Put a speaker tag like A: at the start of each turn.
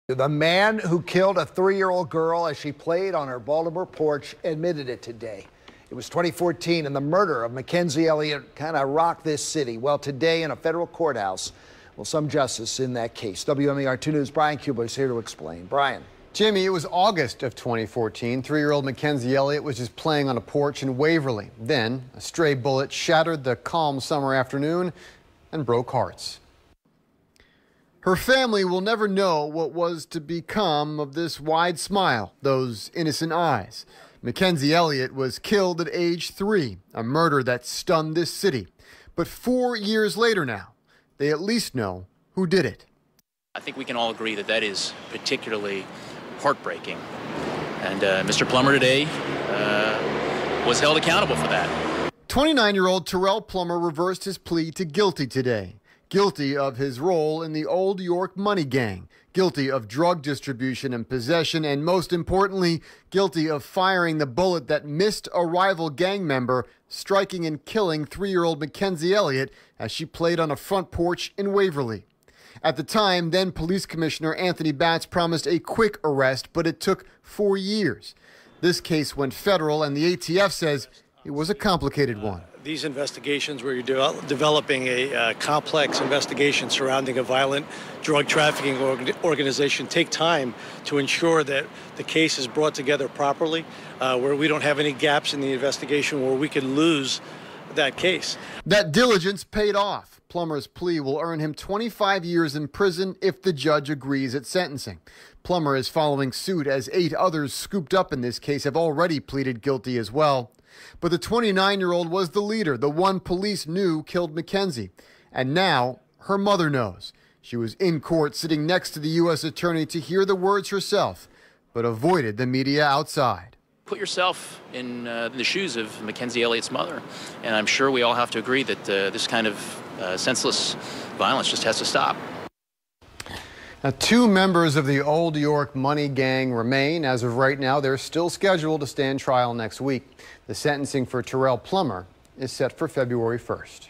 A: The man who killed a 3-year-old girl as she played on her Baltimore porch admitted it today. It was 2014, and the murder of McKenzie Elliott kind of rocked this city. Well, today in a federal courthouse, some justice in that case. WMER 2 News' Brian Cuba is here to explain. Brian.
B: Jimmy, it was August of 2014. 3-year-old McKenzie Elliott was just playing on a porch in Waverly. Then, a stray bullet shattered the calm summer afternoon and broke hearts. Her family will never know what was to become of this wide smile, those innocent eyes. McKenzie Elliott was killed at age 3, a murder that stunned this city. But 4 years later now, they at least know who did it.
C: I think we can all agree that that is particularly heartbreaking. And Mr. Plummer today was held accountable for that.
B: 29-year-old Terrell Plummer reversed his plea to guilty today. Guilty of his role in the Old York money gang, guilty of drug distribution and possession, and most importantly, guilty of firing the bullet that missed a rival gang member, striking and killing 3-year-old McKenzie Elliott as she played on a front porch in Waverly. At the time, then Police Commissioner Anthony Batts promised a quick arrest, but it took 4 years. This case went federal, and the ATF says it was a complicated one.
D: These investigations where you're developing a complex investigation surrounding a violent drug trafficking organization take time to ensure that the case is brought together properly, where we don't have any gaps in the investigation where we could lose that case.
B: That diligence paid off. Plummer's plea will earn him 25 years in prison if the judge agrees at sentencing. Plummer is following suit as 8 others scooped up in this case have already pleaded guilty as well. But the 29-year-old was the leader, the one police knew killed McKenzie. And now her mother knows. She was in court sitting next to the U.S. attorney to hear the words herself, but avoided the media outside.
C: Put yourself in the shoes of McKenzie Elliott's mother, and I'm sure we all have to agree that this kind of senseless violence just has to stop.
B: Now, 2 members of the Old York money gang remain. As of right now, they're still scheduled to stand trial next week. The sentencing for Terrell Plummer is set for February 1st.